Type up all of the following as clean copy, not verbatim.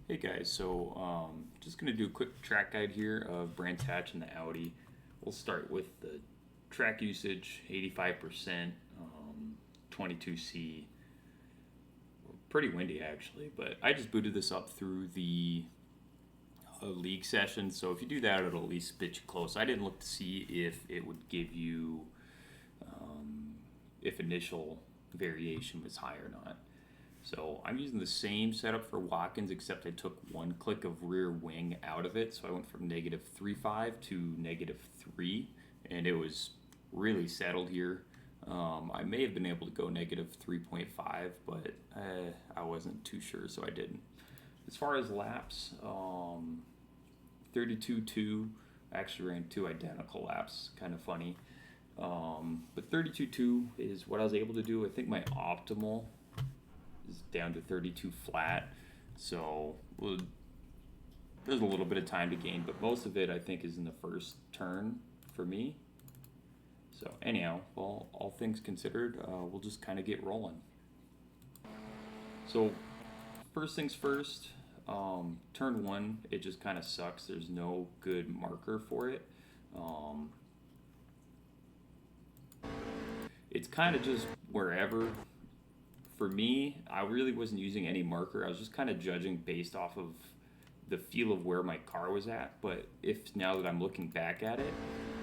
Hey guys, so just going to do a quick track guide here of Brands Hatch and the Audi. We'll start with the track usage, 85%, 22C. Pretty windy actually, but I just booted this up through the league session, so if you do that, it'll at least spit you close. I didn't look to see if it would give you, if initial variation was high or not. So I'm using the same setup for Watkins, except I took one click of rear wing out of it. So I went from negative 3.5 to negative 3, and it was really settled here. I may have been able to go negative 3.5, but I wasn't too sure, so I didn't. As far as laps, 32.2, I actually ran two identical laps, kind of funny. But 32.2 is what I was able to do. I think my optimal is down to 32 flat, so there's a little bit of time to gain, but most of it I think is in the first turn for me. So anyhow, well, all things considered, we'll just kind of get rolling. So first things first, turn one, it just kind of sucks. There's no good marker for it. It's kind of just wherever. For me, I really wasn't using any marker. I was just kind of judging based off of the feel of where my car was at. But if now that I'm looking back at it,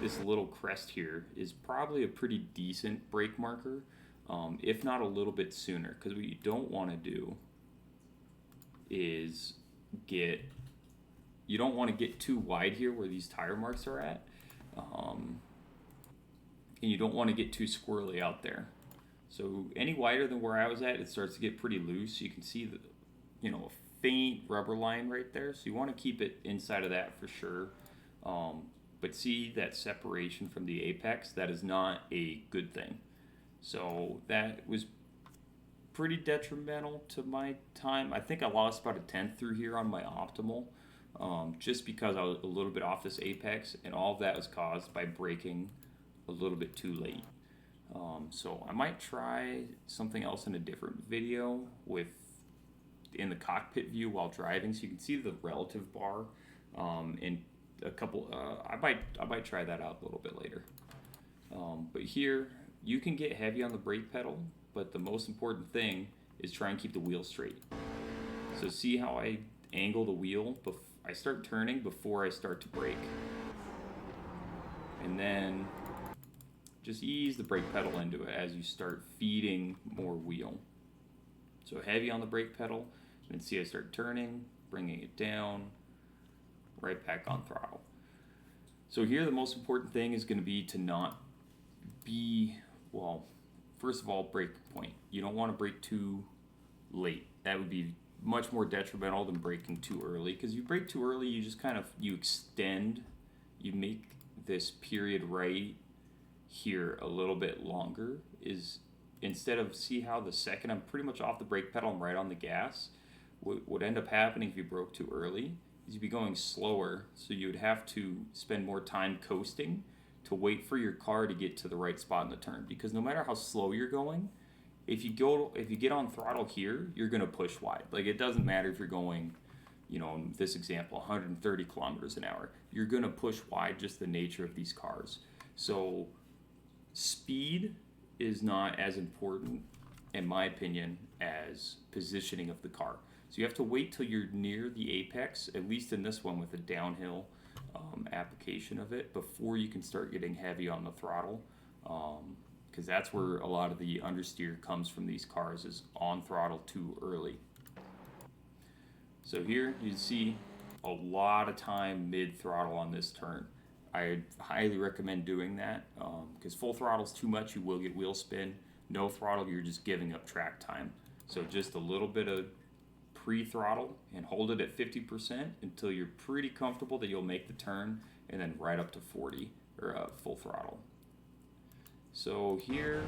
this little crest here is probably a pretty decent brake marker, if not a little bit sooner. Because what you don't want to do is you don't want to get too wide here where these tire marks are at. And you don't want to get too squirrely out there. So any wider than where I was at, it starts to get pretty loose. You can see the, a faint rubber line right there. So you want to keep it inside of that for sure. But see that separation from the apex? That is not a good thing. So that was pretty detrimental to my time. I think I lost about a tenth through here on my optimal, just because I was a little bit off this apex, and all of that was caused by braking a little bit too late. So I might try something else in a different video in the cockpit view while driving, so you can see the relative bar. And a couple, I might try that out a little bit later. But here you can get heavy on the brake pedal, but the most important thing is try and keep the wheel straight. So see how I angle the wheel? I start turning before I start to brake, and then just ease the brake pedal into it as you start feeding more wheel. So heavy on the brake pedal, and see I start turning, bringing it down, right back on throttle. So here the most important thing is going to be to not be, well, first of all, brake point. You don't want to brake too late. That would be much more detrimental than braking too early, because you brake too early, you just kind of, you extend, you make this period right here a little bit longer. Is instead of, see how the second I'm pretty much off the brake pedal, I'm right on the gas. What would end up happening if you broke too early is you'd be going slower, so you would have to spend more time coasting to wait for your car to get to the right spot in the turn, because no matter how slow you're going, if you get on throttle here, you're going to push wide. Like, it doesn't matter if you're going, in this example, 130 kilometers an hour, you're going to push wide, just the nature of these cars. So speed is not as important, in my opinion, as positioning of the car. So you have to wait till you're near the apex, at least in this one with a downhill application of it, before you can start getting heavy on the throttle, because that's where a lot of the understeer comes from these cars, is on throttle too early. So here you see a lot of time mid-throttle on this turn. I highly recommend doing that, because full throttle is too much, you will get wheel spin. No throttle, you're just giving up track time. So just a little bit of pre-throttle and hold it at 50% until you're pretty comfortable that you'll make the turn, and then right up to 40 or full throttle. So here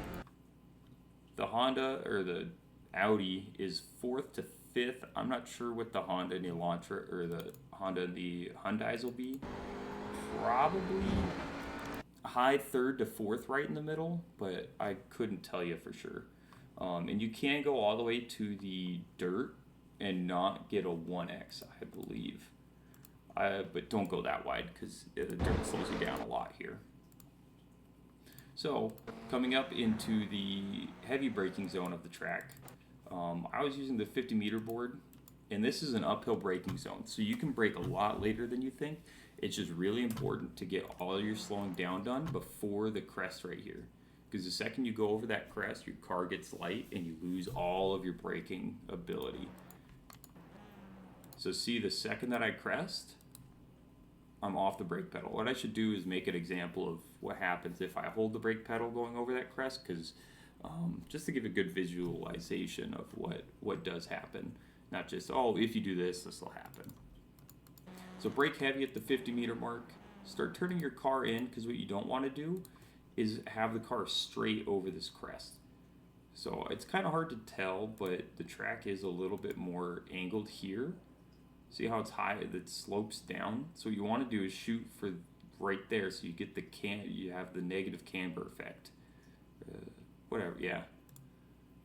the Honda or the Audi is 4th to 5th. I'm not sure what the Honda and the Elantra or the Honda and the Hyundais will be. Probably high 3rd to 4th right in the middle, but I couldn't tell you for sure. And you can go all the way to the dirt and not get a 1x, I believe. But don't go that wide because the dirt slows you down a lot here. So coming up into the heavy braking zone of the track, I was using the 50-meter board, and this is an uphill braking zone, so you can brake a lot later than you think. It's just really important to get all your slowing down done before the crest right here, because the second you go over that crest, your car gets light and you lose all of your braking ability. So see, the second that I crest, I'm off the brake pedal. What I should do is make an example of what happens if I hold the brake pedal going over that crest, because just to give a good visualization of what does happen, not just, oh, if you do this, this will happen. So brake heavy at the 50-meter mark. Start turning your car in, because what you don't want to do is have the car straight over this crest. So it's kind of hard to tell, but the track is a little bit more angled here. See how it's high, it slopes down? So what you want to do is shoot for right there, so you get you have the negative camber effect. Whatever, yeah.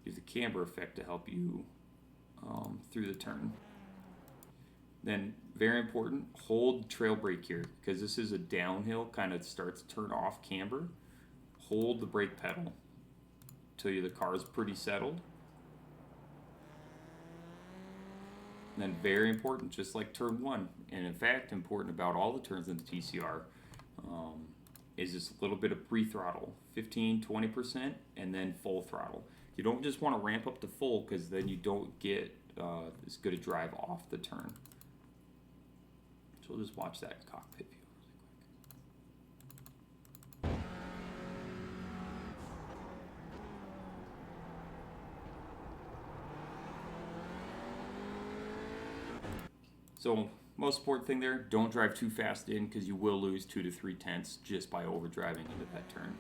Use the camber effect to help you through the turn. Then, very important, hold trail brake here, because this is a downhill, kind of starts to turn off camber. Hold the brake pedal until the car is pretty settled. And then very important, just like turn 1, and in fact important about all the turns in the TCR, is this little bit of pre-throttle, 15-20%, and then full throttle. You don't just want to ramp up to full, because then you don't get as good a drive off the turn. So we'll just watch that cockpit view really quick. So most important thing there, don't drive too fast in, because you will lose 2 to 3 tenths just by overdriving into that turn.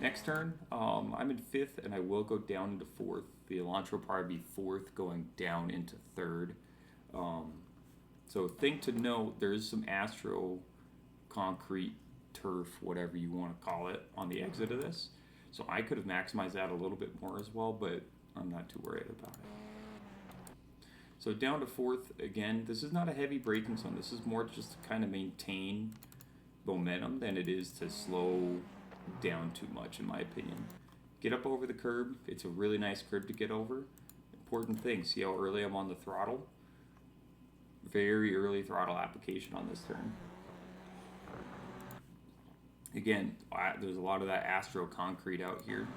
Next turn, I'm in 5th, and I will go down into 4th. The Elantra will probably be 4th, going down into 3rd. So thing to note, there is some Astro concrete turf, whatever you want to call it, on the exit of this. So I could have maximized that a little bit more as well, but I'm not too worried about it. So down to 4th, again, this is not a heavy braking zone. This is more just to kind of maintain momentum than it is to slow down too much, in my opinion. Get up over the curb. It's a really nice curb to get over. Important thing, see how early I'm on the throttle? Very early throttle application on this turn. Again, there's a lot of that Astro concrete out here.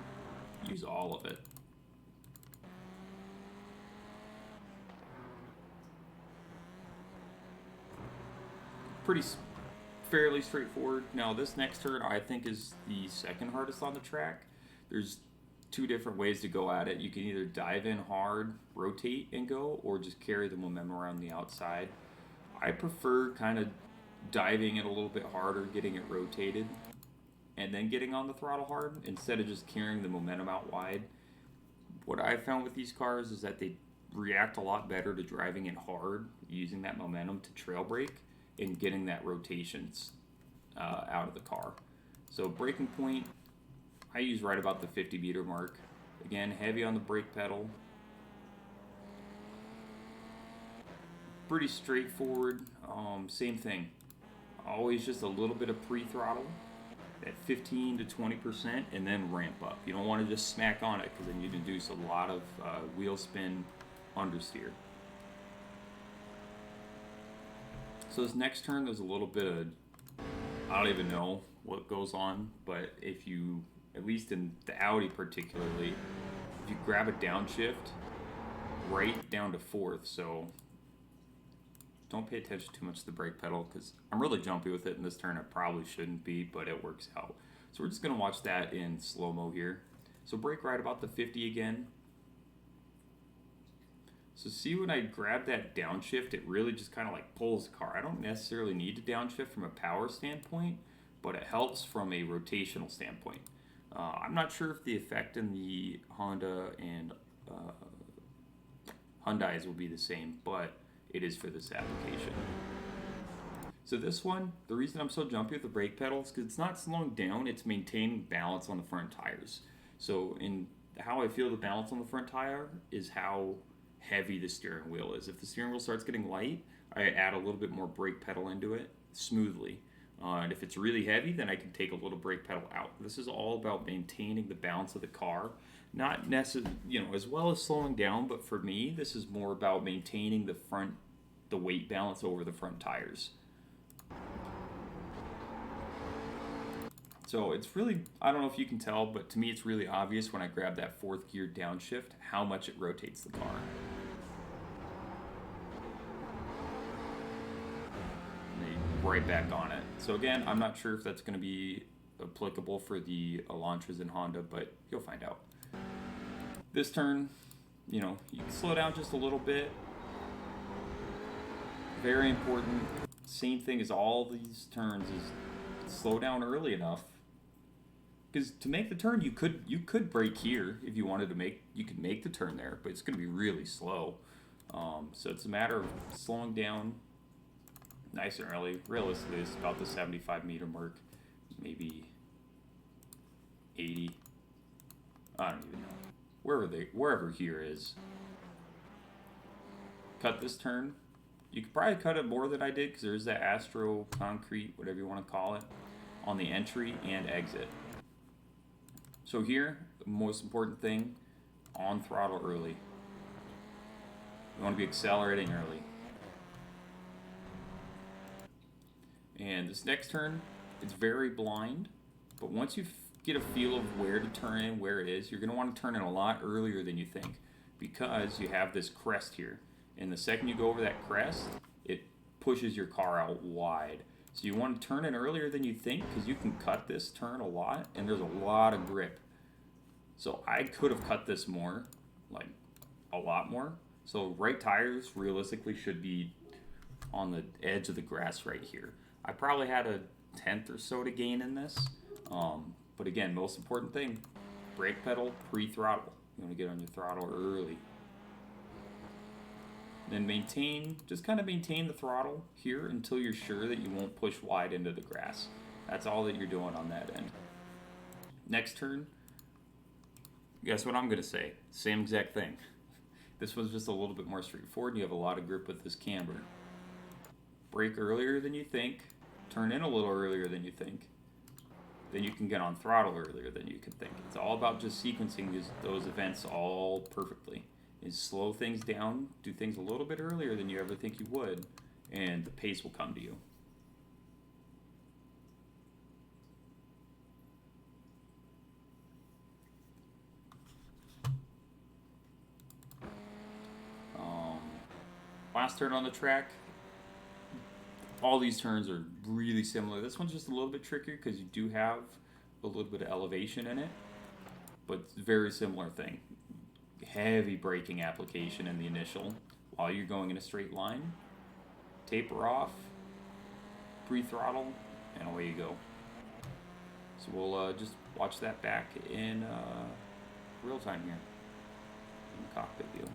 Use all of it. Fairly straightforward. Now this next turn I think is the second hardest on the track. There's 2 different ways to go at it. You can either dive in hard, rotate and go, or just carry the momentum around the outside. I prefer kind of diving it a little bit harder, getting it rotated, and then getting on the throttle hard instead of just carrying the momentum out wide. What I found with these cars is that they react a lot better to driving it hard, using that momentum to trail brake and getting that rotations out of the car. So braking point, I use right about the 50-meter mark. Again, heavy on the brake pedal. Pretty straightforward. Same thing. Always just a little bit of pre-throttle at 15 to 20%, and then ramp up. You don't want to just smack on it, because then you induce a lot of wheel spin understeer. So this next turn, there's a little bit of, I don't even know what goes on, but if you, at least in the Audi particularly, if you grab a downshift, right down to 4th, so don't pay attention too much to the brake pedal, because I'm really jumpy with it in this turn. I probably shouldn't be, but it works out. So we're just going to watch that in slow-mo here. So brake right about the 50 again. So see, when I grab that downshift, it really just kind of like pulls the car. I don't necessarily need to downshift from a power standpoint, but it helps from a rotational standpoint. I'm not sure if the effect in the Honda and Hyundais will be the same, but it is for this application. So this one, the reason I'm so jumpy with the brake pedal is because it's not slowing down, it's maintaining balance on the front tires. So in how I feel the balance on the front tire is how heavy the steering wheel is. If the steering wheel starts getting light, I add a little bit more brake pedal into it smoothly. And if it's really heavy, then I can take a little brake pedal out. This is all about maintaining the balance of the car, not necessarily, as well as slowing down. But for me, this is more about maintaining the weight balance over the front tires. So it's really, I don't know if you can tell, but to me it's really obvious when I grab that fourth gear downshift how much it rotates the car. Right back on it. So again, I'm not sure if that's going to be applicable for the Elantras in Honda, but you'll find out. This turn, you can slow down just a little bit. Very important. Same thing as all these turns is slow down early enough. Because to make the turn, you could brake here if you wanted to you could make the turn there, but it's going to be really slow. So it's a matter of slowing down nice and early. Realistically, it's about the 75-meter mark, maybe 80. I don't even know. Wherever here is. Cut this turn. You could probably cut it more than I did because there's that Astro concrete, whatever you want to call it, on the entry and exit. So here, the most important thing, on throttle early. You want to be accelerating early. And this next turn, it's very blind, but once you get a feel of where to turn in, where it is, you're going to want to turn in a lot earlier than you think because you have this crest here. And the second you go over that crest, it pushes your car out wide. So you want to turn in earlier than you think because you can cut this turn a lot and there's a lot of grip. So I could have cut this more, like a lot more. So right tires realistically should be on the edge of the grass right here. I probably had a tenth or so to gain in this. But again, most important thing, brake pedal pre-throttle. You want to get on your throttle early. Then just kind of maintain the throttle here until you're sure that you won't push wide into the grass. That's all that you're doing on that end. Next turn, guess what I'm going to say? Same exact thing. This one's just a little bit more straightforward and you have a lot of grip with this camber. Brake earlier than you think. Turn in a little earlier than you think. Then you can get on throttle earlier than you can think. It's all about just sequencing those events all perfectly. Is slow things down, do things a little bit earlier than you ever think you would, and the pace will come to you. Last turn on the track. All these turns are really similar. This one's just a little bit trickier because you do have a little bit of elevation in it, but it's a very similar thing. Heavy braking application in the initial while you're going in a straight line. Taper off, pre-throttle, and away you go. So we'll just watch that back in real time here in the cockpit view.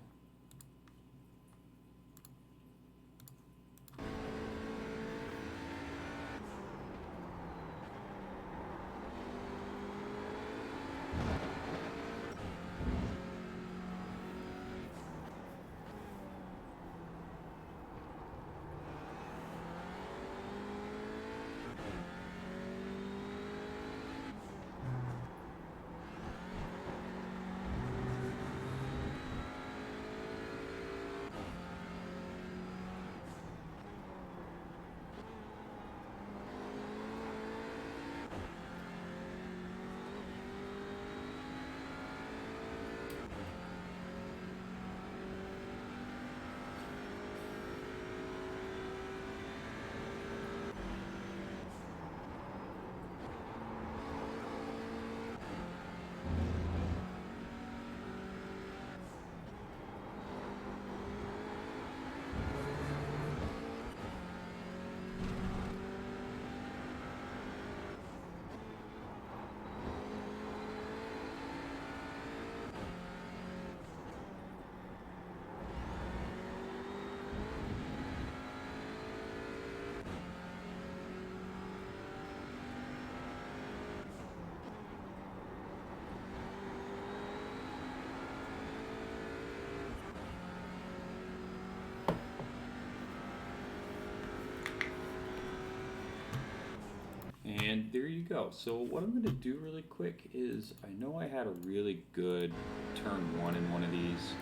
And there you go. So what I'm going to do really quick is, I know I had a really good turn 1 in one of these.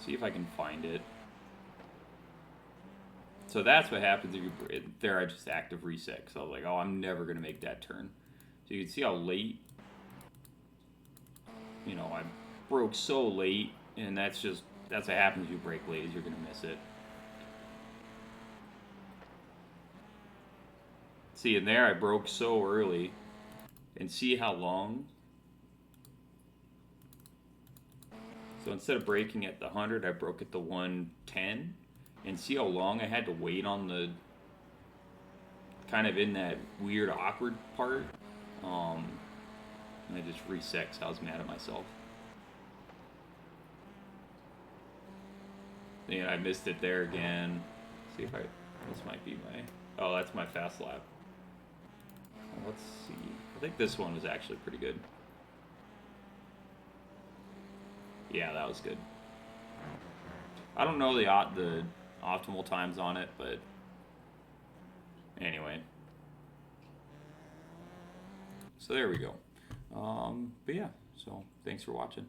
See if I can find it. So that's what happens if you, there I just active reset. So I was like, oh, I'm never going to make that turn. So you can see how late, you know, I broke so late, and that's what happens if you break late, is you're going to miss it. See, in there I broke so early, and see how long. So instead of breaking at the 100, I broke at the 110. And see how long I had to wait on the, kind of in that weird, awkward part. And I just reset because I was mad at myself. And I missed it there again. See if I, this might be my, oh, that's my fast lap. Let's see. I think this one was actually pretty good. Yeah, that was good. I don't know the optimal times on it, but anyway. So there we go. But yeah, so thanks for watching.